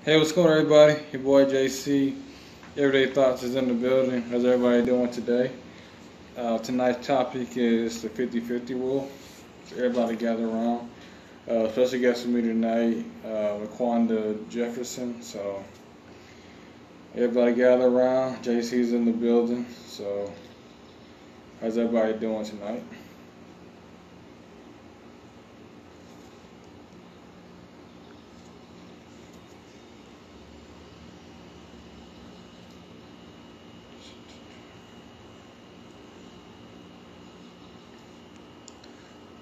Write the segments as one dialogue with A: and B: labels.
A: Hey, what's going on, everybody? Your boy JC. Everyday Thoughts is in the building. How's everybody doing today? Tonight's topic is the 50-50 rule. So everybody gather around. Special guest with me tonight, Laquanda Jefferson. So everybody gather around. JC's in the building. So how's everybody doing tonight?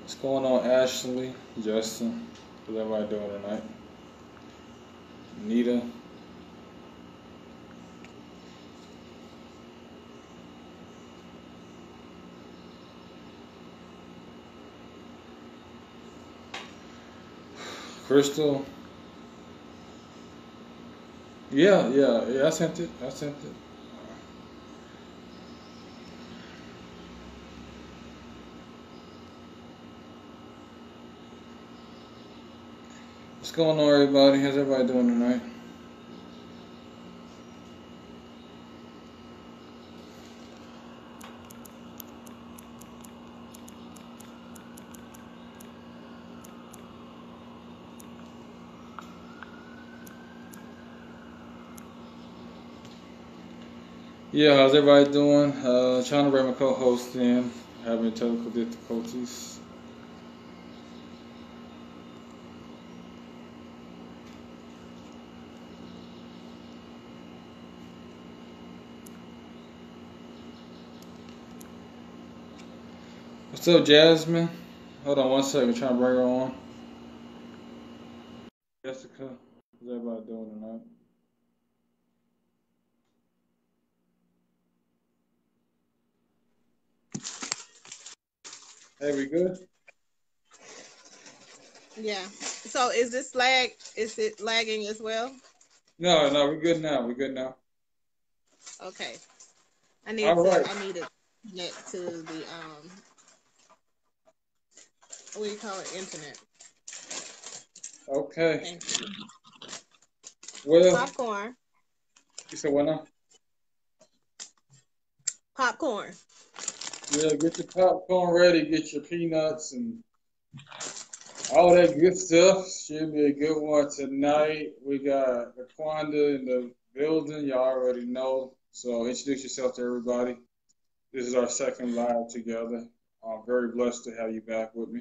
A: What's going on, Ashley, Justin? How's everybody doing tonight? Nita. Crystal. Yeah. I sent it. I sent it. What's going on, everybody? How's everybody doing tonight? Yeah, how's everybody doing? Trying to bring my co-host in, having technical difficulties. What's up, Jasmine? Hold on one second, trying to bring her on. Jessica, how's everybody doing tonight? Hey, we good?
B: Yeah. So is this lag? Is it lagging as well?
A: No, we're good now. We're good now.
B: Okay.
A: All right.
B: I need to connect to the what do you call it? Internet.
A: Okay.
B: Okay.
A: Well,
B: Popcorn.
A: you said what now?
B: Popcorn.
A: Yeah, get your popcorn ready, get your peanuts and all that good stuff. Should be a good one tonight. We got Laquanda in the building. Y'all already know. So introduce yourself to everybody. This is our second live together. I'm very blessed to have you back with me.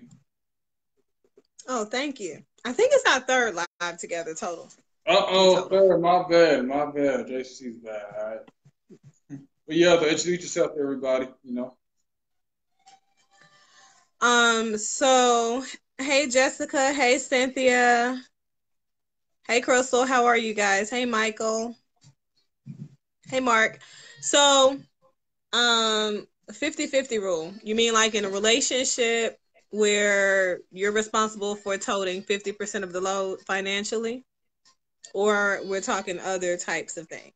B: Oh, thank you. I think it's our third live together total. In
A: Uh-oh,
B: total.
A: third, my bad. JC's bad, all right. But yeah, to introduce yourself to everybody.
B: So hey Jessica, hey Cynthia, hey Crystal, how are you guys? Hey Michael, hey Mark. So 50-50 rule. You mean like in a relationship where you're responsible for toting 50% of the load financially? Or we're talking other types of things?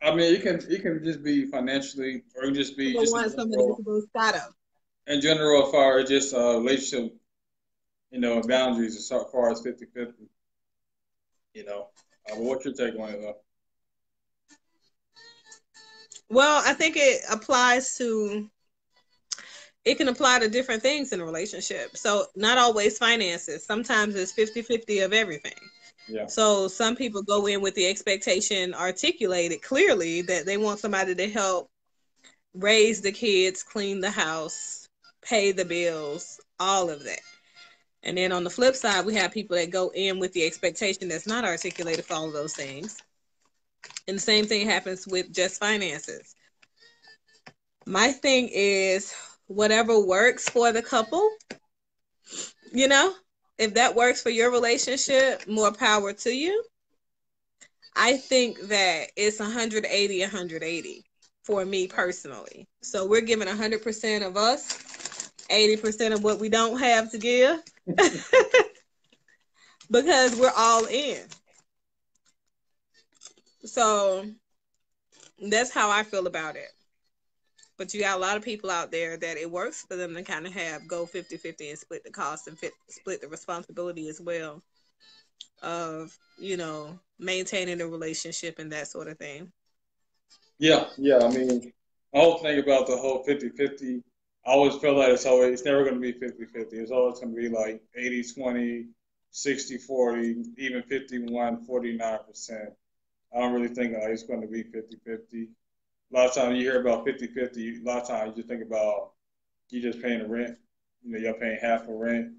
A: I mean, it can just be financially, or it can just be
B: The
A: just in
B: one somebody is
A: general.
B: supposed to start up.
A: In general, as far as just relationship, boundaries as far as 50-50. What's your take on it, though?
B: Well, I think it can apply to different things in a relationship. So not always finances. Sometimes it's 50-50 of everything.
A: Yeah.
B: So some people go in with the expectation articulated clearly that they want somebody to help raise the kids, clean the house, pay the bills, all of that. And then on the flip side, we have people that go in with the expectation that's not articulated for all of those things. And the same thing happens with just finances. My thing is whatever works for the couple, you know, if that works for your relationship, more power to you. I think that it's 180, 180 for me personally. So we're giving 100% of us, 80% of what we don't have to give because we're all in. So that's how I feel about it. But you got a lot of people out there that it works for them to kind of have go 50-50 and split the cost and split the responsibility as well. of, maintaining a relationship and that sort of thing.
A: Yeah. I mean, the whole thing about the whole 50-50, I always feel like it's never going to be 50-50. It's always going to be like 80-20, 60-40, even 51-49%. I don't really think it's going to be 50-50. A lot of times you hear about 50-50, a lot of times you just think about you just paying the rent. You're paying half the rent.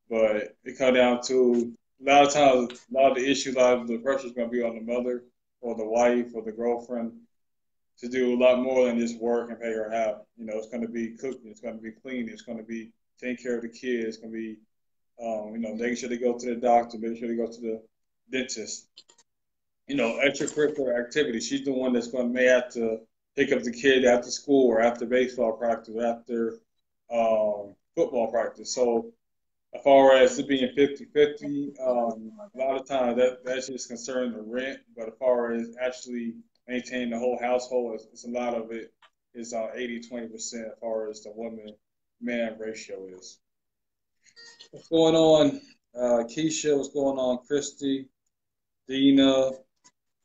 A: But it comes down to a lot of times, a lot of the issues, a lot of the pressure is going to be on the mother or the wife or the girlfriend to do a lot more than just work and pay her half. It's going to be cooking, it's going to be cleaning, it's going to be taking care of the kids, it's going to be, making sure they go to the doctor, making sure they go to the dentist. Extracurricular activities. She's the one that's going to may have to pick up the kid after school or after baseball practice, or after football practice. So as far as it being 50-50, a lot of times that's just concerning the rent. But as far as actually maintaining the whole household, it's a lot of it is 80-20% as far as the woman man ratio is. What's going on, Keisha? What's going on, Christy, Dina,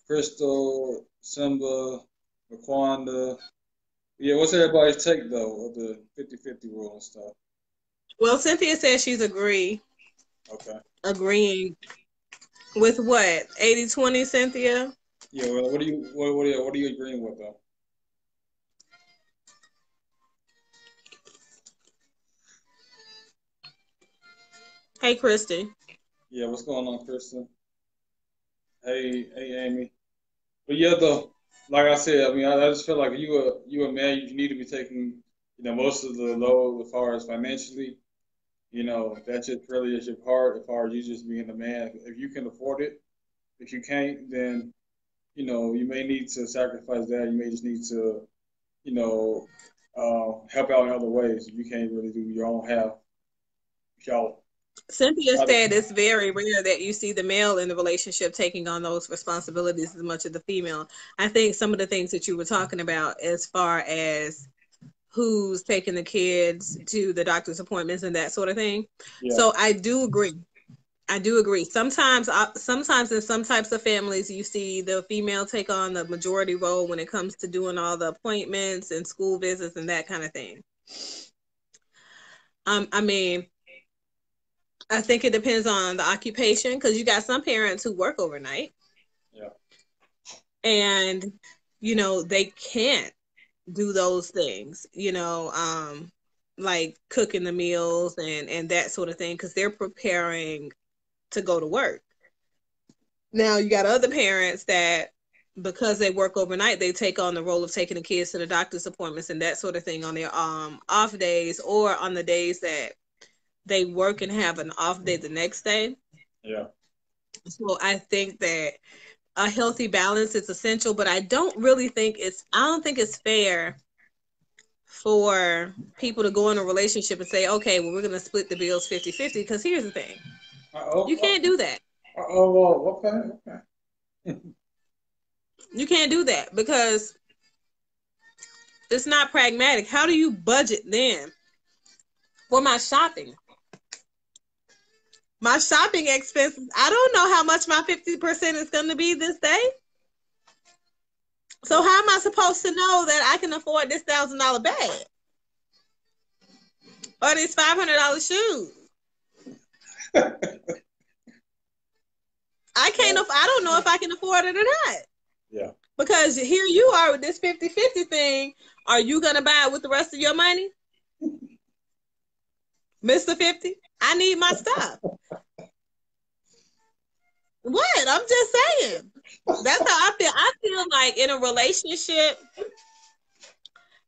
A: Crystal, Simba, Laquanda? Yeah, what's everybody's take though of the 50-50 rule and stuff?
B: Well, Cynthia says she's
A: Okay.
B: agreeing with what? 80-20, Cynthia?
A: Yeah, well, what are you agreeing with though?
B: Hey, Christy.
A: Yeah, what's going on, Kristen? Hey, Amy. But yeah, though, like I said, I mean, I just feel like you a man, you need to be taking, most of the load as far as financially. That just really is your part as far as you just being a man. If you can afford it, if you can't, then you may need to sacrifice that. You may just need to, you know, help out in other ways. If you can't really do your own half, y'all.
B: Cynthia said it's very rare that you see the male in the relationship taking on those responsibilities as much as the female. I think some of the things that you were talking about as far as who's taking the kids to the doctor's appointments and that sort of thing.
A: Yeah.
B: So I do agree. Sometimes in some types of families, you see the female take on the majority role when it comes to doing all the appointments and school visits and that kind of thing. I mean, I think it depends on the occupation because you got some parents who work overnight.
A: Yeah.
B: And, they can't do those things, like cooking the meals and that sort of thing because they're preparing to go to work. Now, you got other parents that because they work overnight, they take on the role of taking the kids to the doctor's appointments and that sort of thing on their off days or on the days that they work and have an off day the next day.
A: Yeah.
B: So I think that a healthy balance is essential, but I don't think it's fair for people to go in a relationship and say, okay, well, we're going to split the bills 50-50 because here's the thing. You can't do that.
A: Okay.
B: You can't do that because it's not pragmatic. How do you budget then for my shopping? My shopping expenses, I don't know how much my 50% is going to be this day. So how am I supposed to know that I can afford this $1,000 bag? Or these $500 shoes? I don't know if I can afford it or not.
A: Yeah.
B: Because here you are with this 50-50 thing. Are you going to buy it with the rest of your money? Mr. 50, I need my stuff. What? I'm just saying. That's how I feel. I feel like in a relationship,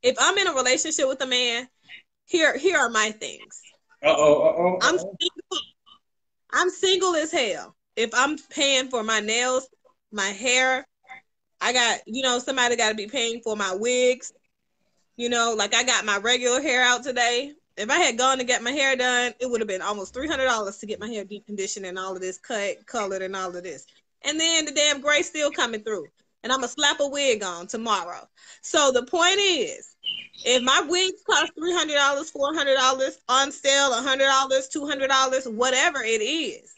B: if I'm in a relationship with a man, here are my things. I'm single as hell. If I'm paying for my nails, my hair, I got, somebody got to be paying for my wigs. Like I got my regular hair out today. If I had gone to get my hair done, it would have been almost $300 to get my hair deep conditioned and all of this cut, colored and all of this. And then the damn gray still coming through. And I'm going to slap a wig on tomorrow. So the point is, if my wigs cost $300, $400 on sale, $100, $200, whatever it is,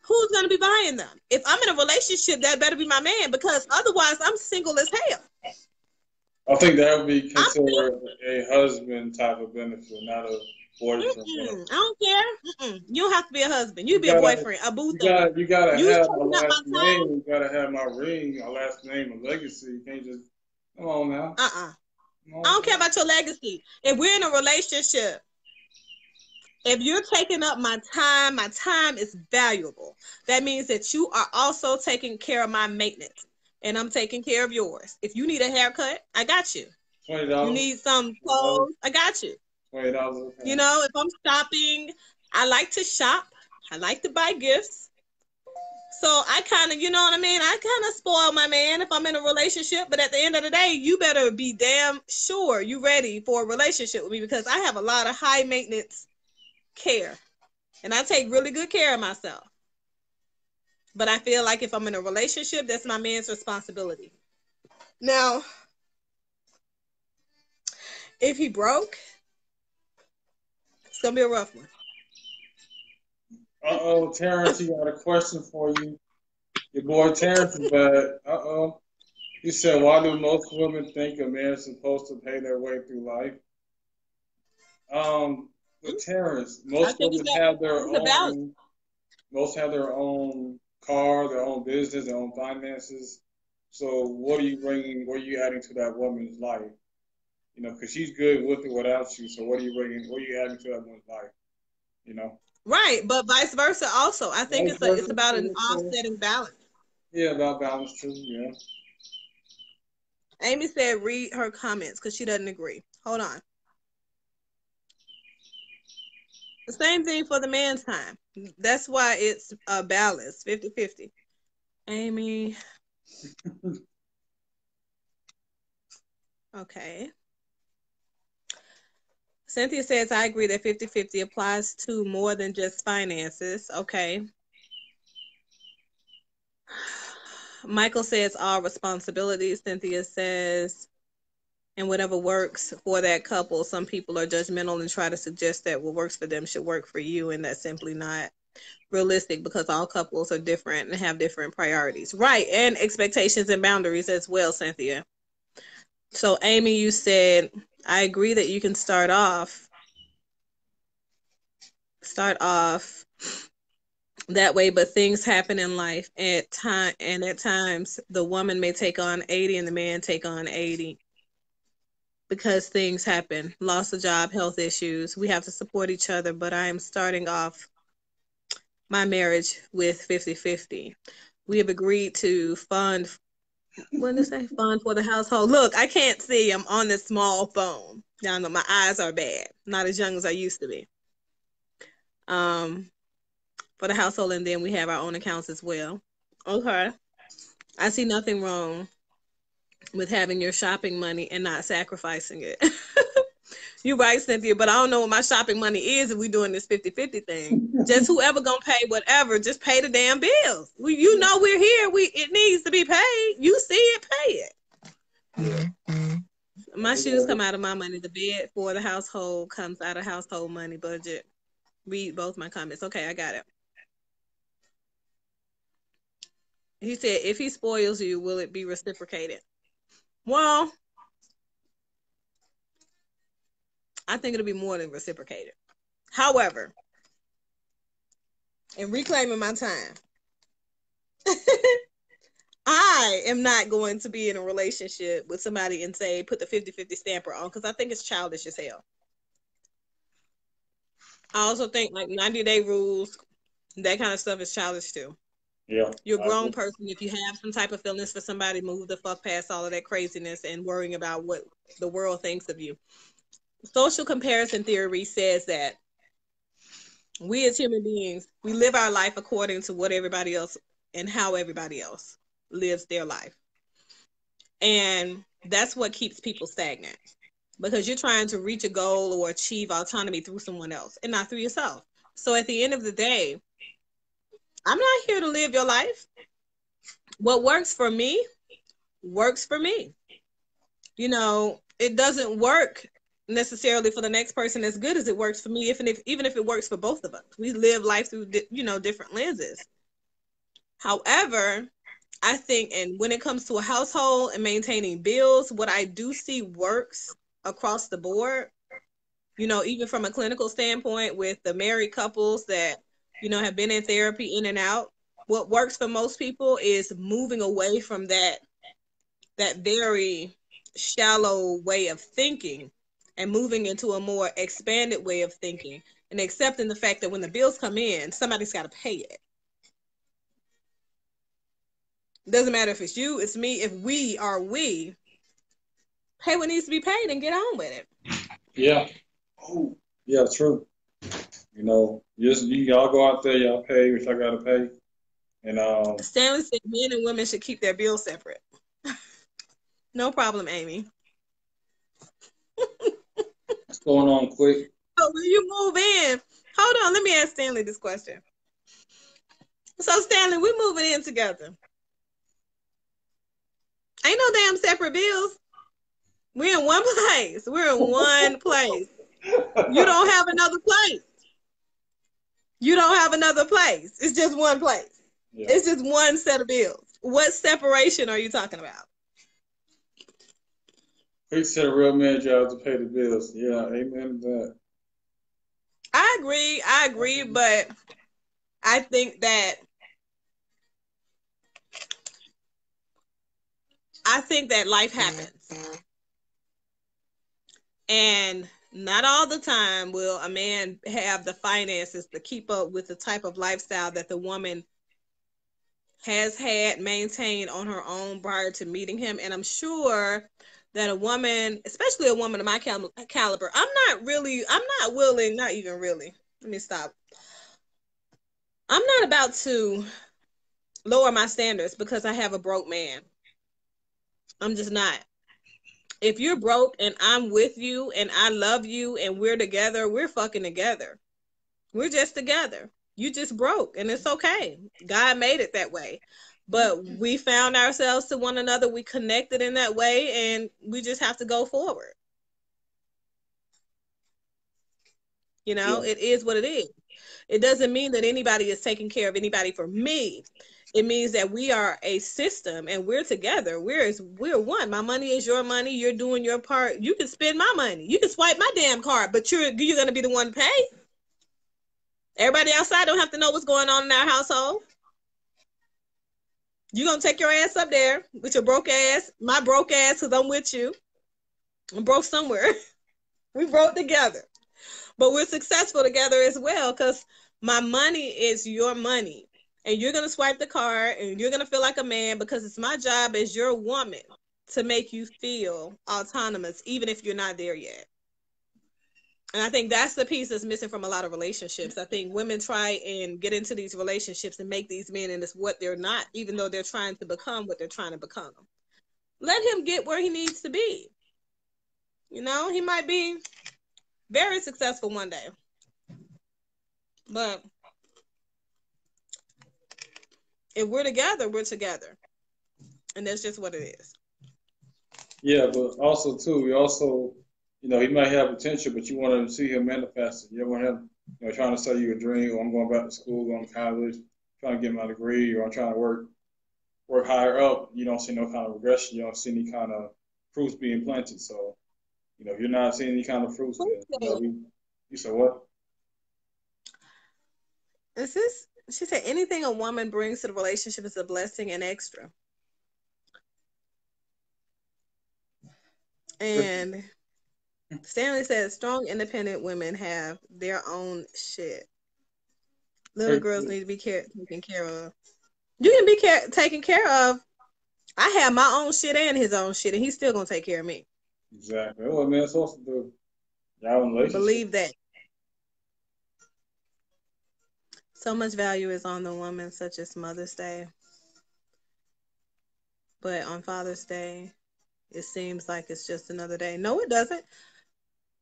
B: who's going to be buying them? If I'm in a relationship, that better be my man, because otherwise I'm single as hell.
A: I think that would be considered a husband type of benefit, not a boyfriend.
B: I don't care. You don't have to be a husband. You be a boyfriend, a boo thing.
A: You gotta
B: You
A: have my
B: taking up
A: last
B: my time?
A: name. You gotta have my ring, my last name, a legacy. You can't just come on now.
B: I don't care about your legacy. If we're in a relationship, if you're taking up my time is valuable. That means that you are also taking care of my maintenance, and I'm taking care of yours. If you need a haircut, I got you.
A: $20.
B: You need some clothes, I got you.
A: $20. Okay.
B: You know, if I'm shopping, I like to shop. I like to buy gifts. So I kind of, you know what I mean? I kind of spoil my man if I'm in a relationship. But at the end of the day, you better be damn sure you ready for a relationship with me, because I have a lot of high maintenance care. And I take really good care of myself. But I feel like if I'm in a relationship, that's my man's responsibility. Now, if he broke, it's going to be a rough one.
A: Uh-oh, Terrence, he got a question for you. Your boy Terrence is bad. Uh-oh. He said, why do most women think a man is supposed to pay their way through life? With Terrence, most women have their own, most have their own car, their own business, their own finances. So what are you adding to that woman's life? You know, because she's good with it without you. So what are you adding to that woman's life? You know?
B: Right, but vice versa also. I think it's about an offsetting balance.
A: Yeah, about balance too, yeah.
B: Amy said read her comments because she doesn't agree. Hold on. The same thing for the man's time. That's why it's a balance, 50-50. Amy. Okay. Cynthia says, I agree that 50-50 applies to more than just finances. Okay. Michael says all responsibilities. Cynthia says, and whatever works for that couple. Some people are judgmental and try to suggest that what works for them should work for you, and that's simply not realistic, because all couples are different and have different priorities. Right, and expectations and boundaries as well, Cynthia. So, Amy, you said, I agree that you can start off that way, but things happen in life at times the woman may take on 80 and the man take on 80 because things happen, loss of job, health issues. We have to support each other, but I am starting off my marriage with 50-50. We have agreed to fund for the household. Look, I can't see. I'm on this small phone. Y'all know my eyes are bad. Not as young as I used to be. For the household, and then we have our own accounts as well. Okay. I see nothing wrong with having your shopping money and not sacrificing it. You're right, Cynthia, but I don't know what my shopping money is if we're doing this 50-50 thing. Just whoever gonna pay whatever, just pay the damn bills. You know we're here. It needs to be paid. You see it, pay it. My shoes come out of my money. The bed for the household comes out of household money budget. Read both my comments. Okay, I got it. He said, if he spoils you, will it be reciprocated? Well, I think it'll be more than reciprocated. However, in reclaiming my time, I am not going to be in a relationship with somebody and say, put the 50-50 stamper on, because I think it's childish as hell. I also think like 90-day rules, that kind of stuff is childish too.
A: Yeah.
B: You're a grown person. If you have some type of feelings for somebody, move the fuck past all of that craziness and worrying about what the world thinks of you. Social comparison theory says that we as human beings, we live our life according to what everybody else and how everybody else lives their life. And that's what keeps people stagnant, because you're trying to reach a goal or achieve autonomy through someone else and not through yourself. So at the end of the day, I'm not here to live your life. What works for me works for me. You know, it doesn't work necessarily for the next person as good as it works for me, even if it works for both of us. We live life through different lenses. However, I think, and when it comes to a household and maintaining bills, what I do see works across the board, even from a clinical standpoint with the married couples that, have been in therapy in and out, what works for most people is moving away from that very shallow way of thinking and moving into a more expanded way of thinking and accepting the fact that when the bills come in, somebody's got to pay it. Doesn't matter if it's you, it's me. If we are pay what needs to be paid and get on with it.
A: Yeah. Oh, yeah, true. Y'all go out there, y'all pay what y'all gotta pay. And
B: Stanley said men and women should keep their bills separate. No problem, Amy.
A: What's going on, quick?
B: So when you move in, hold on, let me ask Stanley this question. So Stanley, we moving in together. Ain't no damn separate bills. We're in one place. We're in one place. You don't have another place. You don't have another place. It's just one place. Yeah. It's just one set of bills. What separation are you talking about?
A: He said a real man job to pay the bills. Yeah, amen to that.
B: I agree, but I think that life happens. And not all the time will a man have the finances to keep up with the type of lifestyle that the woman has had maintained on her own prior to meeting him. And I'm sure that a woman, especially a woman of my caliber, I'm not willing, not even really. Let me stop. I'm not about to lower my standards because I have a broke man. I'm just not. If you're broke and I'm with you and I love you and we're together, we're fucking together. We're just together. You just broke and it's okay. God made it that way. But we found ourselves to one another. We connected in that way and we just have to go forward. It is what it is. It doesn't mean that anybody is taking care of anybody for me. It means that we are a system and we're together. We're one. My money is your money. You're doing your part. You can spend my money. You can swipe my damn card, but you're going to be the one to pay. Everybody outside don't have to know what's going on in our household. You're going to take your ass up there with your broke ass, my broke ass, because I'm with you. I'm broke somewhere. We broke together. But we're successful together as well because my money is your money. And you're going to swipe the card and you're going to feel like a man because it's my job as your woman to make you feel autonomous, even if you're not there yet. And I think that's the piece that's missing from a lot of relationships. I think women try and get into these relationships and make these men into what they're not, even though they're trying to become what they're trying to become. Let him get where he needs to be. He might be very successful one day. But if we're together, we're together. And that's just what it is.
A: Yeah, but also, too, he might have potential, but you want to see him manifest it. You don't want him, trying to sell you a dream, or I'm going back to school, going to college, trying to get my degree, or I'm trying to work higher up. You don't see no kind of regression. You don't see any kind of fruits being planted. So, if you're not seeing any kind of fruits, you said what?
B: She said anything a woman brings to the relationship is a blessing and extra. And Stanley says strong, independent women have their own shit. Little girls need to be taken care of. You can be taken care of. I have my own shit and his own shit, and he's still gonna take care of me.
A: Exactly. That's what man's supposed to do. Y'all in relationship.
B: Believe that. So much value is on the woman, such as Mother's Day. But on Father's Day, it seems like it's just another day. No, it doesn't.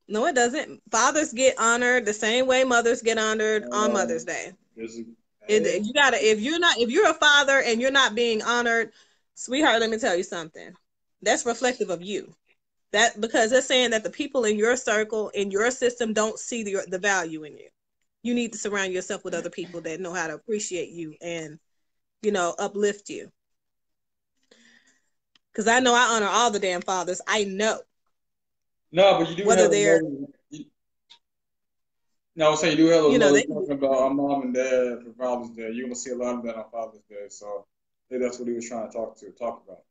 B: No, it doesn't. Fathers get honored the same way mothers get honored on Mother's Day. If you're a father and you're not being honored, sweetheart, let me tell you something. That's reflective of you. Because they're saying that the people in your circle, in your system, don't see the value in you. You need to surround yourself with other people that know how to appreciate you and, uplift you. Because I know I honor all the damn fathers. I know.
A: No, but you do
B: whether
A: have a
B: they're,
A: low. No, I'm saying you do have a low
B: they
A: talking about our mom and dad for Father's Day. You're gonna see a lot of that on Father's Day. So I think that's what he was trying to talk about.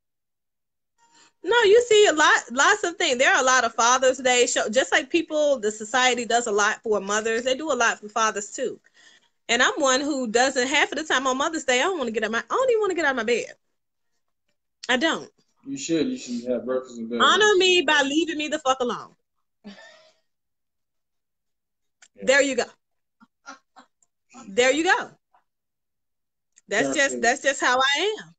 B: No, you see lots of things. There are a lot of Father's Day show, just like the society does a lot for mothers. They do a lot for fathers too. And I'm one who doesn't, half of the time on Mother's Day, I don't even want to get out of my bed. I don't.
A: You should have breakfast in bed.
B: Honor me by leaving me the fuck alone. Yeah. There you go. There you go. That's just how I am.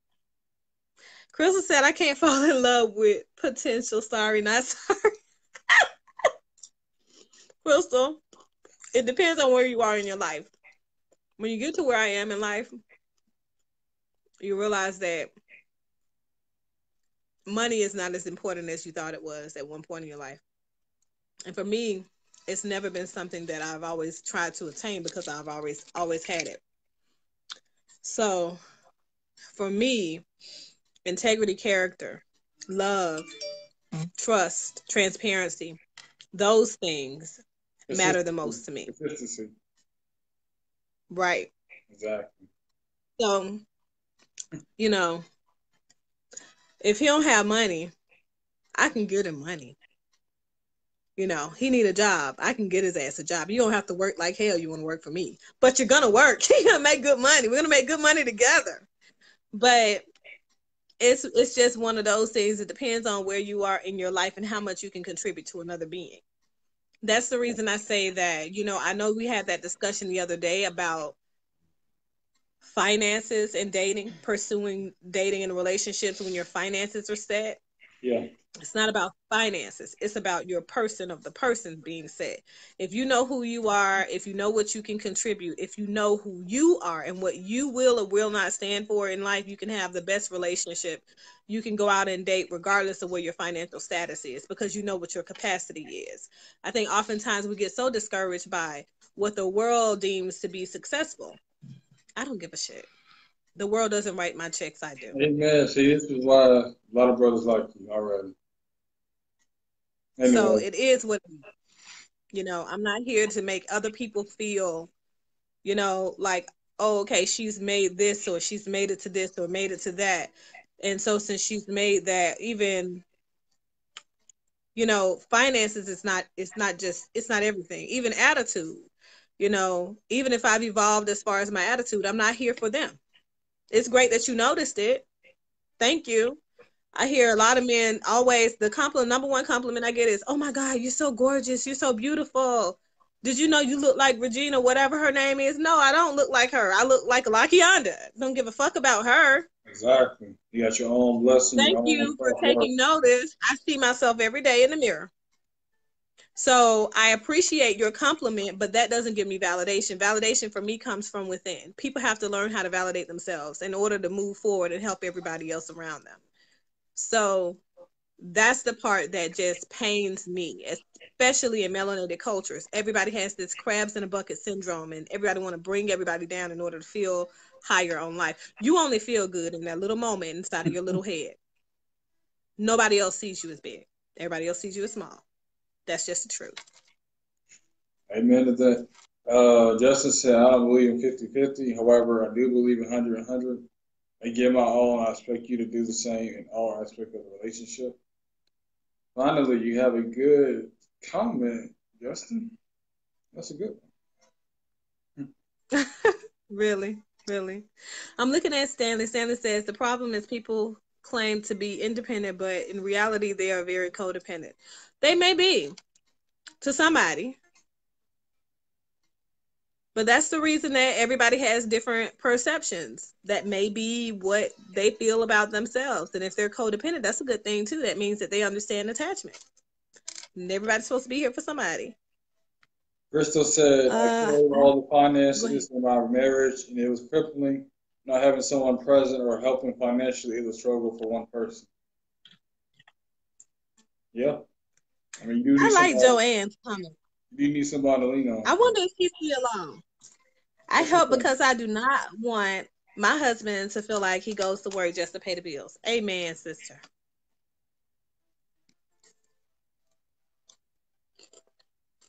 B: Crystal said, I can't fall in love with potential. Sorry, not sorry. Crystal, it depends on where you are in your life. When you get to where I am in life, you realize that money is not as important as you thought it was at one point in your life. And for me, it's never been something that I've always tried to attain because I've always had it. So for me, integrity, character, love, trust, transparency, those things matter the most to me.
A: Consistency.
B: Right.
A: Exactly.
B: So, if he don't have money, I can get him money. He need a job. I can get his ass a job. You don't have to work like hell. You want to work for me, but you're gonna work. You're gonna make good money. We're gonna make good money together. But it's just one of those things. It depends on where you are in your life and how much you can contribute to another being. That's the reason I say that. I know we had that discussion the other day about finances and pursuing dating and relationships when your finances are set.
A: Yeah.
B: It's not about finances. It's about your person of the person being set. If you know who you are, if you know what you can contribute, if you know who you are and what you will or will not stand for in life, you can have the best relationship. You can go out and date regardless of where your financial status is because you know what your capacity is. I think oftentimes we get so discouraged by what the world deems to be successful. I don't give a shit. The world doesn't write my checks. I do.
A: Amen. See, this is why a lot of brothers like you already.
B: Anyway. So it is what, I'm not here to make other people feel, like, oh, okay, she's made this or she's made it to this or made it to that. And so since she's made that, even, finances it's not everything. Even attitude, even if I've evolved as far as my attitude, I'm not here for them. It's great that you noticed it. Thank you. I hear a lot of men always, number one compliment I get is, oh my God, you're so gorgeous. You're so beautiful. Did you know you look like Regina, whatever her name is? No, I don't look like her. I look like Lakionda. Don't give a fuck about her.
A: Exactly. You got your own blessing.
B: Thank you for taking notice. I see myself every day in the mirror. So I appreciate your compliment, but that doesn't give me validation. Validation for me comes from within. People have to learn how to validate themselves in order to move forward and help everybody else around them. So that's the part that just pains me, especially in melanated cultures. Everybody has this crabs in a bucket syndrome, and everybody want to bring everybody down in order to feel higher on life. You only feel good in that little moment inside of your little head. Nobody else sees you as big. Everybody else sees you as small. That's just the truth.
A: Amen to that. Justin said, I don't believe in 50-50. However, I do believe in 100-100. I give my all, and I expect you to do the same in all aspects of the relationship. Finally, you have a good comment, Justin. That's a good
B: one. Really? I'm looking at Stanley. Stanley says, the problem is people claim to be independent, but in reality, they are very codependent. They may be to somebody. But that's the reason that everybody has different perceptions. That may be what they feel about themselves. And if they're codependent, that's a good thing too. That means that they understand attachment. And everybody's supposed to be here for somebody.
A: Crystal said, I carried all the finances in my marriage, and it was crippling. Not having someone present or helping financially is a struggle for one person. Yeah. I mean, you need
B: like Joanne's comment.
A: You need somebody to lean on.
B: I wonder if she's still alone. I help because I do not want my husband to feel like he goes to work just to pay the bills. Amen, sister.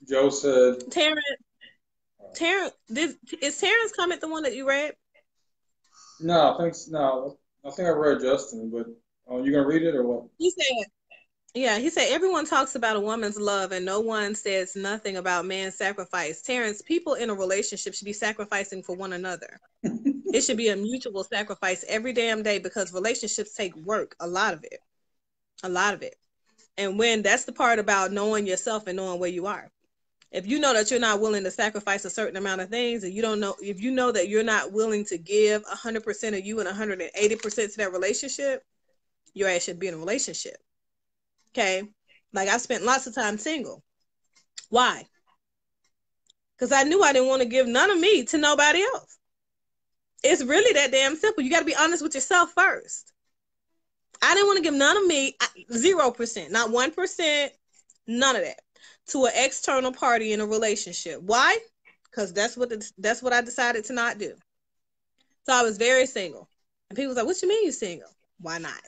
A: Joe said,
B: Terrence, is Terrence comment the one that you read?
A: no, thanks. No, I think I read Justin, but you gonna read it or what?
B: He said, yeah, he said everyone talks about a woman's love and no one says nothing about man's sacrifice. Terrence, people in a relationship should be sacrificing for one another. It should be a mutual sacrifice every damn day because relationships take work, a lot of it. A lot of it. And when that's the part about knowing yourself and knowing where you are. If you know that you're not willing to sacrifice a certain amount of things, and you don't know, if you know that you're not willing to give 100% of you and 180% to that relationship, your ass should be in a relationship. Okay. Like I spent lots of time single. Why? Because I knew I didn't want to give none of me to nobody else. It's really that damn simple. You got to be honest with yourself first. I didn't want to give none of me, 0%, not 1%, none of that, to an external party in a relationship. Why? Because that's what I decided to not do. So I was very single. And people was like, what you mean you single? Why not?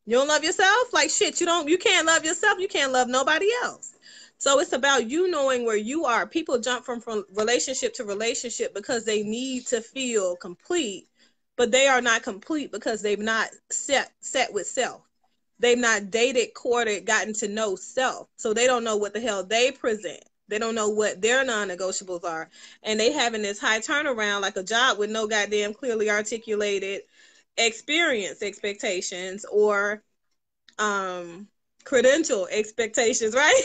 B: You don't love yourself? Like shit, you can't love yourself, you can't love nobody else. So it's about you knowing where you are. People jump from relationship to relationship because they need to feel complete, but they are not complete because they've not set with self. They've not dated, courted, gotten to know self. So they don't know what the hell they present. They don't know what their non-negotiables are. And they having this high turnaround like a job with no goddamn clearly articulated experience expectations or credential expectations, right?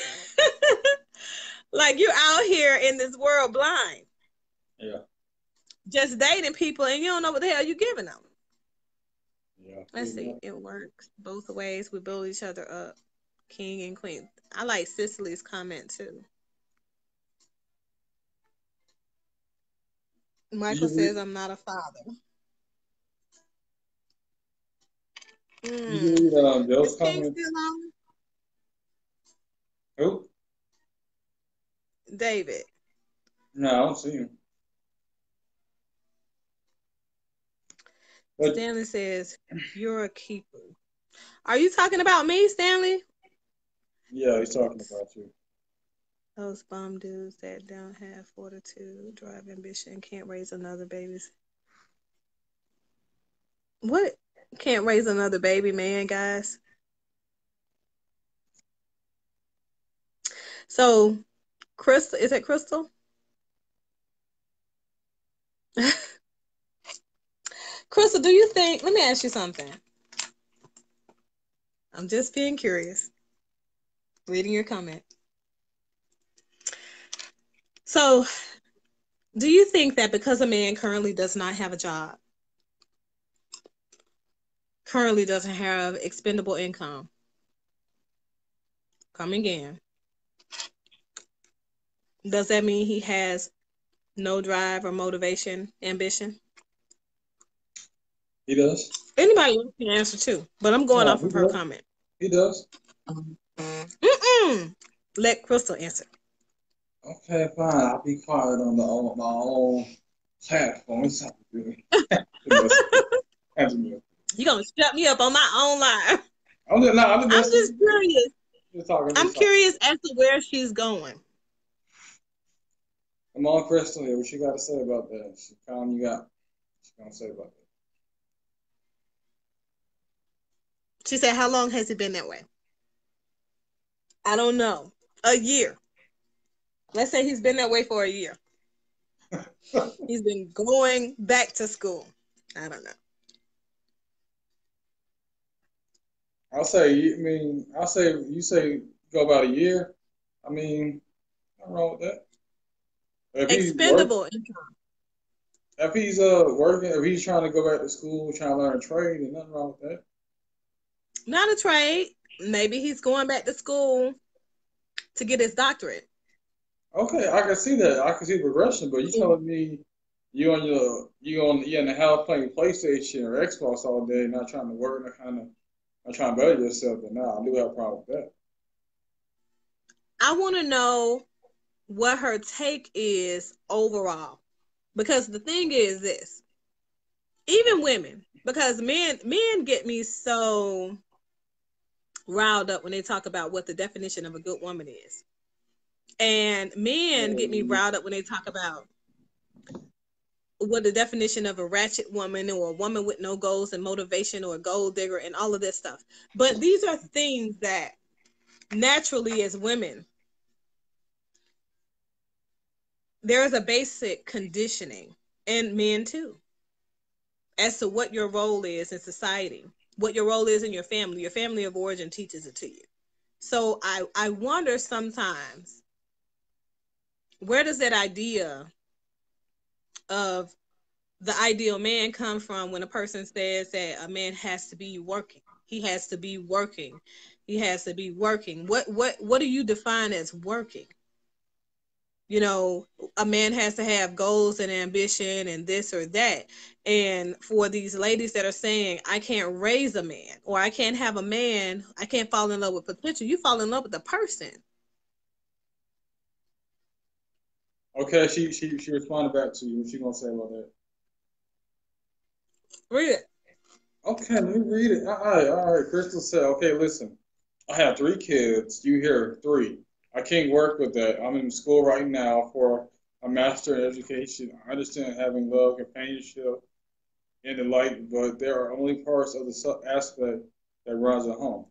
B: Like you're out here in this world blind.
A: Yeah.
B: Just dating people and you don't know what the hell you're giving them.
A: Yeah.
B: Let's see. It works both ways. We build each other up. King and queen. I like Cicely's comment too. Michael says I'm not a father.
A: You can read Bill's comment. Who?
B: David.
A: No, I don't see him. But
B: Stanley says, you're a keeper. Are you talking about me, Stanley?
A: Yeah, he's talking about you.
B: Those bum dudes that don't have fortitude, drive, ambition, can't raise another baby. What? Can't raise another baby, man, guys. So, Crystal, is it Crystal? Crystal, do you think, let me ask you something. I'm just being curious. Reading your comment. So, do you think that because a man currently does not have a job, currently doesn't have expendable income, coming in, does that mean he has no drive or motivation, ambition?
A: He does.
B: Anybody else can answer too, but I'm going off of her comment.
A: He does.
B: Let Crystal answer.
A: Okay, fine. I'll be quiet on my own platform. It's something to do.
B: You gonna shut me up on my own live?
A: I'm
B: just curious.
A: I'm
B: curious as to where she's going.
A: Come on, Crystal, here. What you got to say about that? She's calling you out. What's she gonna say about that?
B: She said, "How long has it been that way?" I don't know. A year. Let's say he's been that way for a year. He's been going back to school. I don't know.
A: I'll say you say go about a year. I mean, nothing wrong with that.
B: Expendable income.
A: If he's working, if he's trying to go back to school, trying to learn a trade, then nothing wrong with that.
B: Not a trade. Maybe he's going back to school to get his doctorate.
A: Okay, I can see that. I can see progression, but you telling me you in the house playing PlayStation or Xbox all day, not trying to work, not trying to better yourself, then I do have a problem with that.
B: I want to know what her take is overall. Because the thing is this. even women, because men get me so riled up when they talk about what the definition of a good woman is. And men get me riled up when they talk about what the definition of a ratchet woman or a woman with no goals and motivation or a gold digger and all of this stuff. But these are things that naturally as women, there is a basic conditioning, and men too, as to what your role is in society, what your role is in your family of origin teaches it to you. So I wonder sometimes, where does that idea of the ideal man come from when a person says that a man has to be working? He has to be working. He has to be working. What do you define as working? You know, a man has to have goals and ambition and this or that. And for these ladies that are saying, I can't raise a man, or I can't have a man, I can't fall in love with potential, you fall in love with the person.
A: Okay, she responded back to you. What she gonna say about that?
B: Read it.
A: Okay, let me read it. All right. Crystal said, okay, listen. I have 3 kids. You hear 3. I can't work with that. I'm in school right now for a master in education. I understand having love, companionship, and the like, but there are only parts of the aspect that runs at home.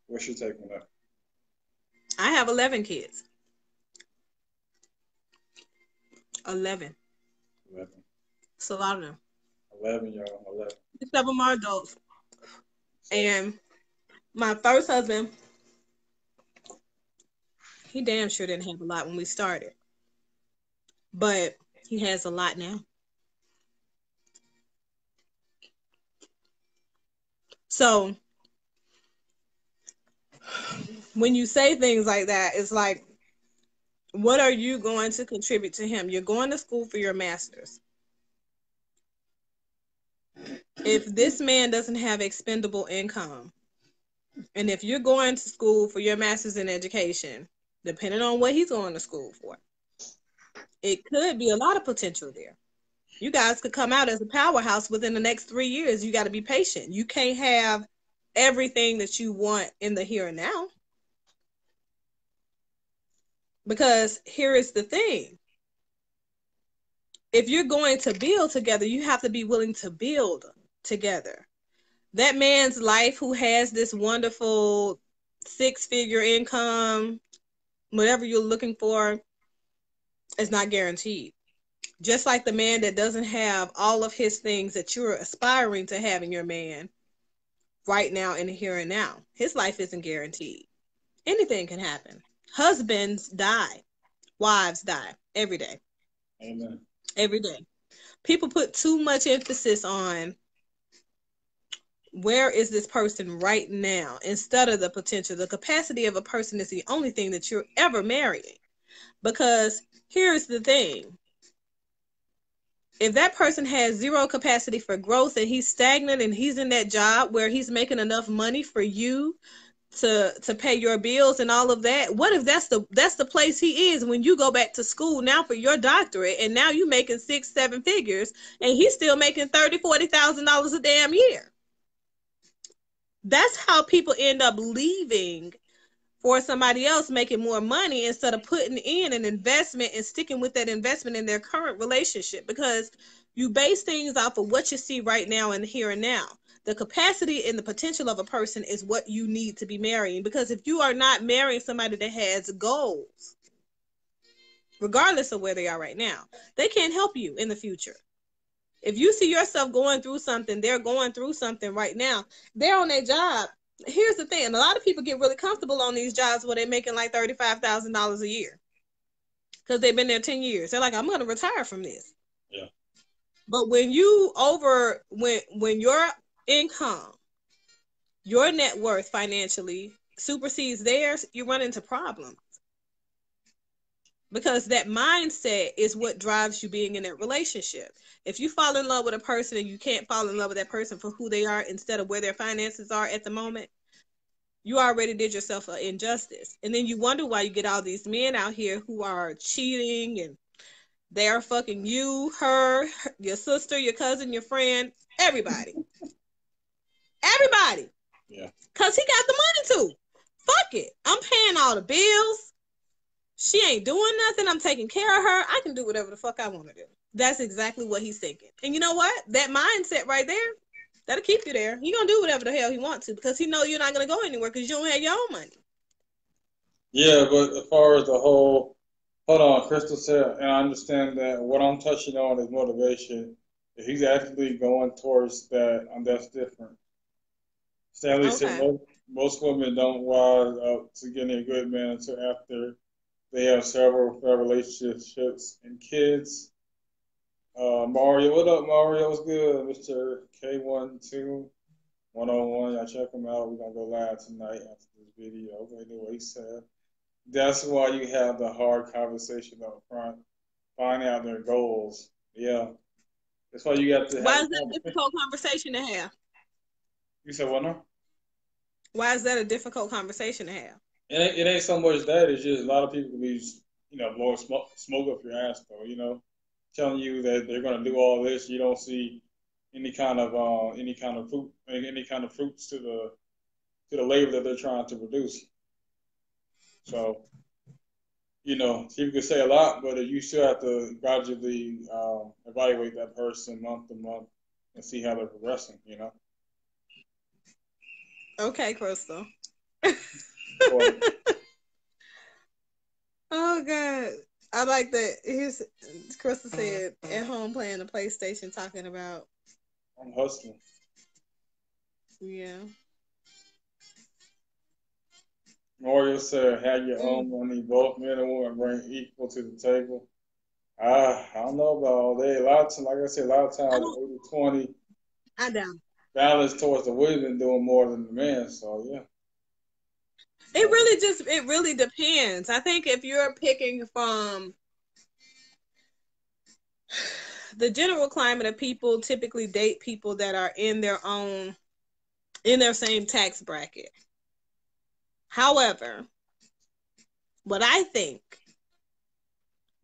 A: What's your take on that?
B: I have 11 kids. 11.
A: 11.
B: It's a lot of them.
A: 11, y'all. 11.
B: 6 of them are adults. And my first husband, he damn sure didn't have a lot when we started, but he has a lot now. So when you say things like that, it's like, what are you going to contribute to him? You're going to school for your master's. If this man doesn't have expendable income, and if you're going to school for your master's in education, depending on what he's going to school for, it could be a lot of potential there. You guys could come out as a powerhouse within the next 3 years. You got to be patient. You can't have everything that you want in the here and now. Because here is the thing. If you're going to build together, you have to be willing to build together. That man's life who has this wonderful 6-figure income, whatever you're looking for, is not guaranteed. Just like the man that doesn't have all of his things that you're aspiring to have in your man right now in the here and now, his life isn't guaranteed. Anything can happen. Husbands die. Wives die every day.
A: Amen.
B: Every day. People put too much emphasis on where is this person right now instead of the potential. The capacity of a person is the only thing that you're ever marrying. Because here's the thing. If that person has zero capacity for growth and he's stagnant and he's in that job where he's making enough money for you to pay your bills and all of that, what if that's the place he is when you go back to school now for your doctorate, and now you making 6-7 figures and he's still making $30,000-$40,000 a damn year? That's how people end up leaving for somebody else making more money instead of putting in an investment and sticking with that investment in their current relationship, because you base things off of what you see right now and here and now. The capacity and the potential of a person is what you need to be marrying, because if you are not marrying somebody that has goals, regardless of where they are right now, they can't help you in the future. If you see yourself going through something, they're going through something right now, they're on their job. Here's the thing. A lot of people get really comfortable on these jobs where they're making like $35,000 a year because they've been there 10 years. They're like, I'm going to retire from this.
A: Yeah.
B: But when your income, your net worth financially supersedes theirs, you run into problems. Because that mindset is what drives you being in that relationship. If you fall in love with a person and you can't fall in love with that person for who they are instead of where their finances are at the moment, you already did yourself an injustice. And then you wonder why you get all these men out here who are cheating and They are fucking you, her, your sister, your cousin, your friend, everybody. Everybody.
A: Yeah.
B: Because he got the money too. Fuck it. I'm paying all the bills. She ain't doing nothing. I'm taking care of her. I can do whatever the fuck I want to do. That's exactly what he's thinking. And you know what? That mindset right there, that'll keep you there. He gonna do whatever the hell he wants to because he know you're not gonna go anywhere because you don't have your own money.
A: Yeah, but as far as the whole, hold on, Crystal said, and I understand that what I'm touching on is motivation. If he's actually going towards that, that's different. Stanley said
B: Okay.
A: most women don't rise up to getting a good man until after they have several relationships and kids. Mario, what up, Mario? What's good? Mr. K12101. Y'all check him out. We're going to go live tonight after this video. Anyway, he said, that's why you have the hard conversation up front. Find out their goals. Yeah. That's why you got to have.
B: Why is that a difficult conversation to have?
A: You said what now?
B: Why is that a difficult conversation to have?
A: It ain't so much that. It's just a lot of people be, blowing smoke up your ass, though, telling you that they're going to do all this. You don't see any kind of fruits to the labor that they're trying to produce. So, people can say a lot, but you still have to gradually evaluate that person month to month and see how they're progressing.
B: Okay, Crystal. Oh God, I like that. Here's Crystal said at home playing the PlayStation, talking about.
A: I'm hustling.
B: Yeah.
A: Mario said, have your own money. Both men and women bring equal to the table. I don't know about all day. A lot of times, like I said, a lot of times 80-20.
B: I doubt.
A: Balance towards the women doing more than the men. So yeah.
B: It really depends. I think if you're picking from the general climate of people, typically date people that are in their same tax bracket. However, what I think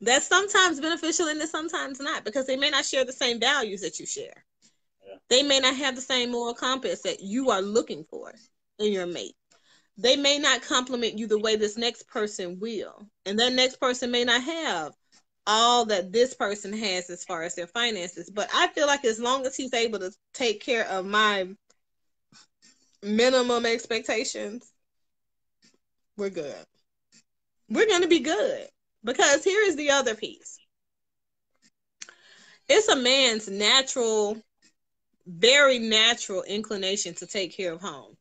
B: that's sometimes beneficial and sometimes not, because they may not share the same values that you share. Yeah. They may not have the same moral compass that you are looking for in your mate. They may not compliment you the way this next person will. And that next person may not have all that this person has as far as their finances. But I feel like as long as he's able to take care of my minimum expectations, we're good. We're going to be good. Because here is the other piece. It's a man's very natural inclination to take care of home.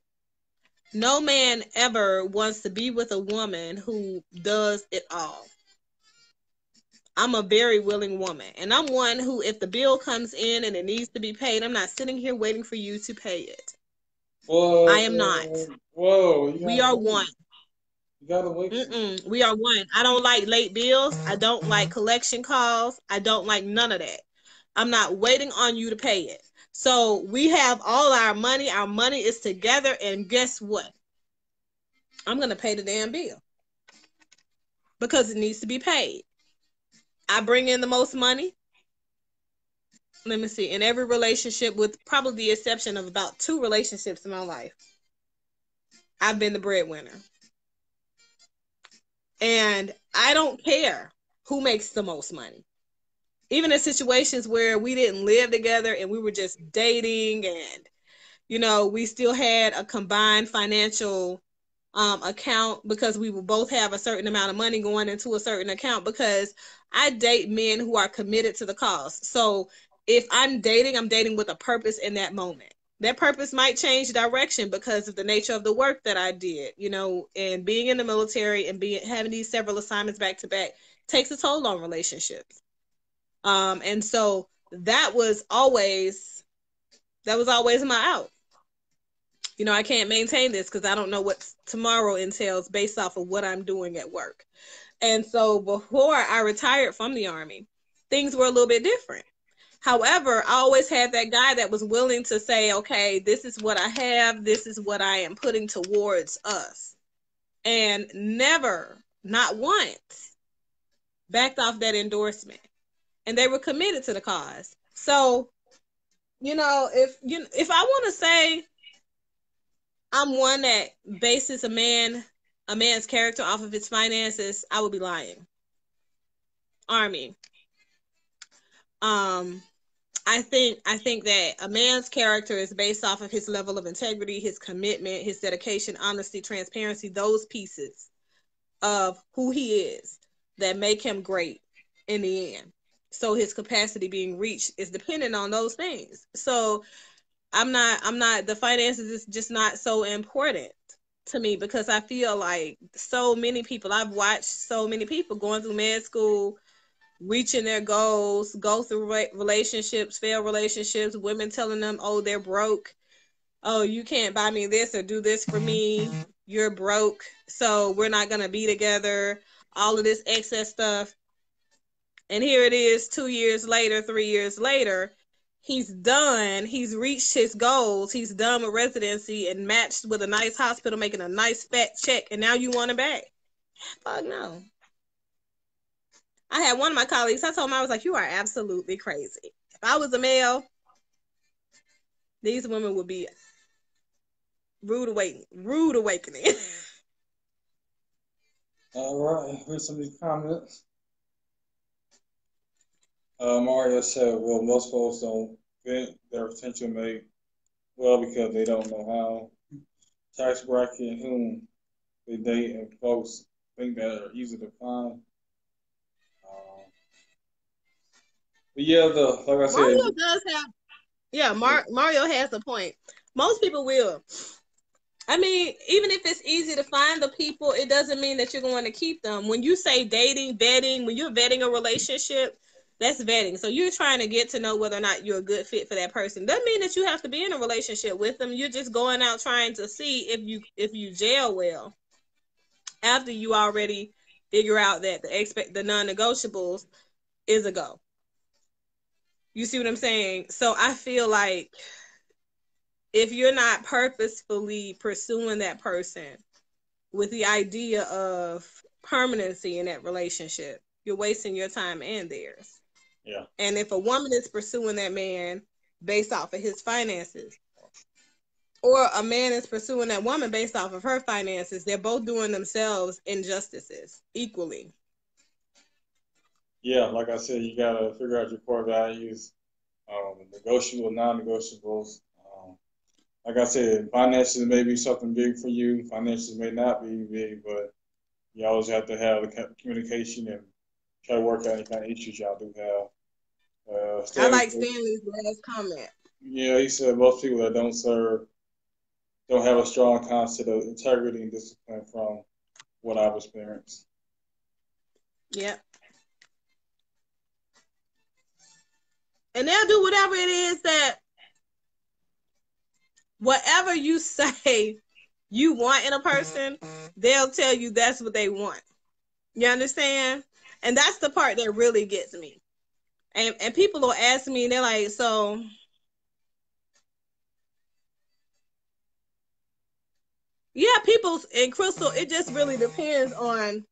B: No man ever wants to be with a woman who does it all. I'm a very willing woman. And I'm one who, if the bill comes in and it needs to be paid, I'm not sitting here waiting for you to pay it.
A: Whoa,
B: I am not.
A: Whoa.
B: We are one.
A: You gotta wait.
B: We are one. I don't like late bills. I don't like collection calls. I don't like none of that. I'm not waiting on you to pay it. So we have all our money. Our money is together. And guess what? I'm going to pay the damn bill because it needs to be paid. I bring in the most money. Let me see. In every relationship, with probably the exception of about 2 relationships in my life, I've been the breadwinner. And I don't care who makes the most money. Even in situations where we didn't live together and we were just dating and, we still had a combined financial account because we will both have a certain amount of money going into a certain account, because I date men who are committed to the cause. So if I'm dating with a purpose in that moment. That purpose might change direction because of the nature of the work that I did, and being in the military and having these several assignments back to back takes a toll on relationships. And so that was always my out. I can't maintain this because I don't know what tomorrow entails based off of what I'm doing at work. And so before I retired from the Army, things were a little bit different. However, I always had that guy that was willing to say, okay, this is what I have. This is what I am putting towards us. And never, not once, backed off that endorsement. and they were committed to the cause. So, if I want to say I'm one that bases a man's character off of his finances, I would be lying. Army. I think that a man's character is based off of his level of integrity, his commitment, his dedication, honesty, transparency, those pieces of who he is that make him great in the end. So his capacity being reached is dependent on those things. So I'm not the finances is just not so important to me, because I feel like so many people, I've watched so many people going through med school, reaching their goals, go through relationships, fail relationships, women telling them, oh, they're broke. Oh, you can't buy me this or do this for me. You're broke, so we're not going to be together. All of this excess stuff. And here it is 2 years later, 3 years later, he's done. He's reached his goals. He's done with residency and matched with a nice hospital, making a nice fat check. And now you want him back? Fuck no. I had one of my colleagues, I told him, I was like, you are absolutely crazy. If I was a male, these women would be rude awakening.
A: All right, here's some of these comments. Mario said, well, most folks don't vent their potential mate well because they don't know how. Tax bracket whom they date and folks think that are easy to find. But yeah, like I said,
B: Mario does have, Mario has a point. Most people will. I mean, even if it's easy to find the people, it doesn't mean that you're going to keep them. When you say dating, vetting, when you're vetting a relationship, that's vetting. So you're trying to get to know whether or not you're a good fit for that person. Doesn't mean that you have to be in a relationship with them. You're just going out trying to see if you gel well. After you already figure out that the non-negotiables is a go. You see what I'm saying? So I feel like if you're not purposefully pursuing that person with the idea of permanency in that relationship, you're wasting your time and theirs.
A: Yeah.
B: And if a woman is pursuing that man based off of his finances, or a man is pursuing that woman based off of her finances, they're both doing themselves injustices equally.
A: Yeah, like I said, you gotta figure out your core values, negotiable, non-negotiables. Like I said, finances may be something big for you. Finances may not be big, but you always have to have the communication and try to work out any kind of issues y'all do have.
B: I like Stanley's last comment.
A: Yeah, he said most people that don't have a strong concept of integrity and discipline from what I've experienced.
B: Yep. And they'll do whatever it is that, whatever you say you want in a person, they'll tell you that's what they want. You understand? And that's the part that really gets me. And people will ask me, and they're like, so yeah, people and Crystal, it just really depends on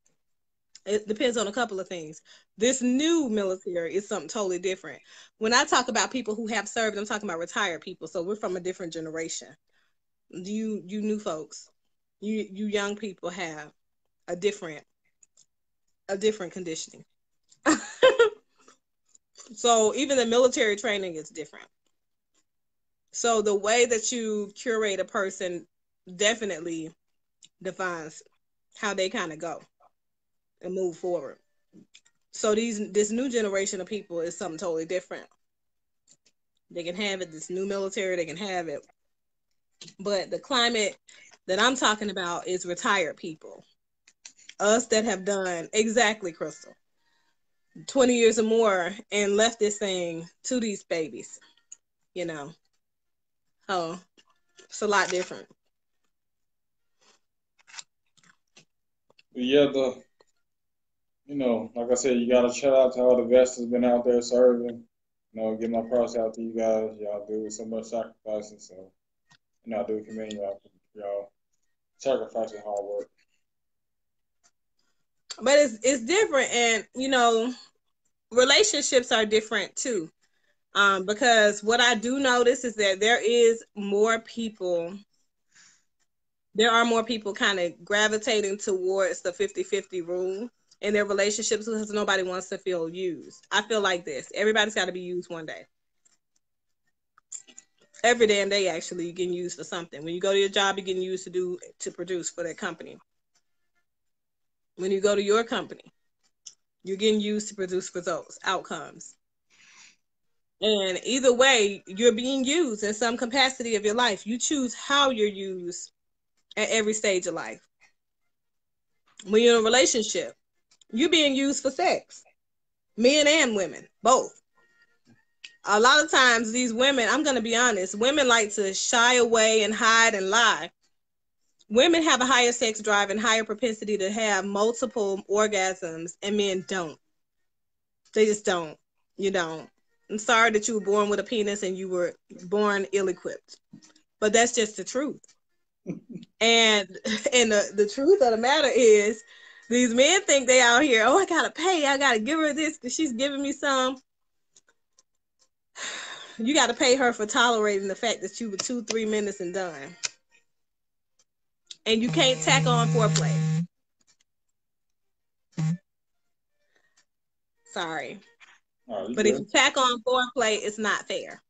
B: a couple of things. This new military is something totally different. When I talk about people who have served, I'm talking about retired people. So we're from a different generation. You new folks, you young people have a different conditioning. So even the military training is different. So the way that you curate a person definitely defines how they kind of go and move forward. So this new generation of people is something totally different. They can have it, this new military, they can have it. But the climate that I'm talking about is retired people. Us that have done exactly, Crystal, 20 years or more and left this thing to these babies, you know. Oh, it's a lot different.
A: Yeah, like I said, you got to shout out to all the vets that's been out there serving. Give my props out to you guys. Y'all do so much sacrificing. So, I do commend y'all for y'all sacrificing hard work.
B: But it's different, and relationships are different too. Because what I do notice is that there are more people kind of gravitating towards the 50-50 rule in their relationships because nobody wants to feel used. I feel like this. Everybody's got to be used one day. Every damn day, actually, you're getting used for something. When you go to your job, you're getting used to produce for that company. When you go to your company, you're getting used to produce results, outcomes. And either way, you're being used in some capacity of your life. You choose how you're used at every stage of life. When you're in a relationship, you're being used for sex. Men and women, both. A lot of times these women, I'm going to be honest, women like to shy away and hide and lie. Women have a higher sex drive and higher propensity to have multiple orgasms, and men don't. They just don't. You don't. I'm sorry that you were born with a penis and you were born ill-equipped, but that's just the truth. And the truth of the matter is, these men think they out here, oh, I gotta pay, I gotta give her this because she's giving me some. You gotta pay her for tolerating the fact that you were 2-3 minutes and done. And you can't tack on foreplay. Sorry. But if you tack on foreplay, it's not fair.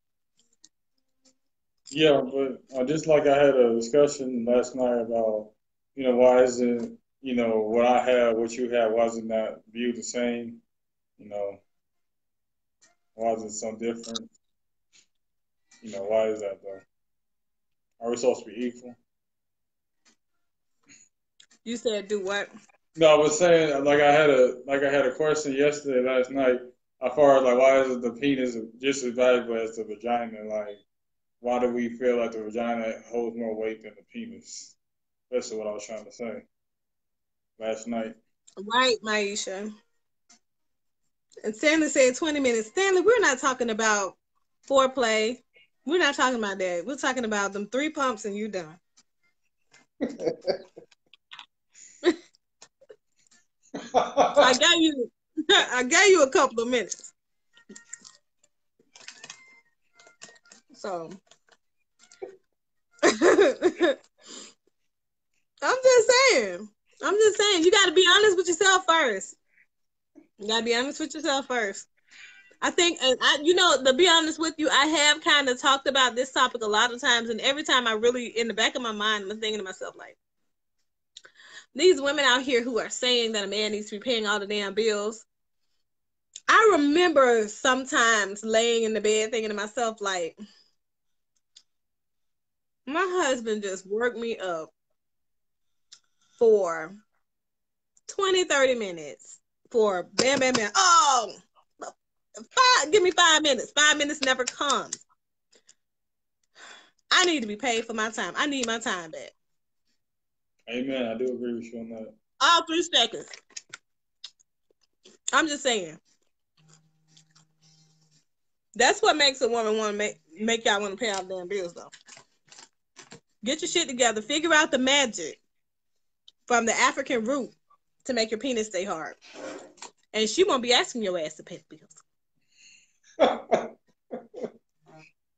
A: Yeah, but just like I had a discussion last night about, why isn't, what I have, what you have, why is it not viewed the same? Why is it so different? Why is that though? Are we supposed to be equal?
B: You said do what?
A: No, I was saying like I had a question yesterday, last night, as far as like why is the penis just as valuable as the vagina? Like, why do we feel like the vagina holds more weight than the penis? That's what I was trying to say last night.
B: Right, Maisha. And Stanley said 20 minutes. Stanley, we're not talking about foreplay. We're not talking about that. We're talking about them 3 pumps and you done. I gave you a couple of minutes. So I'm just saying. You got to be honest with yourself first. I think, to be honest with you, I have kind of talked about this topic a lot of times, and every time I really, in the back of my mind, I'm thinking to myself, like, these women out here who are saying that a man needs to be paying all the damn bills. I remember sometimes laying in the bed thinking to myself, like, my husband just worked me up for 20-30 minutes for bam, bam, bam. Oh, give me 5 minutes. 5 minutes never comes. I need to be paid for my time. I need my time back.
A: Amen. I do agree with you on that.
B: All 3 seconds. I'm just saying. That's what makes a woman want to make y'all want to pay all the damn bills, though. Get your shit together. Figure out the magic from the African root to make your penis stay hard. And she won't be asking your ass to pay the bills.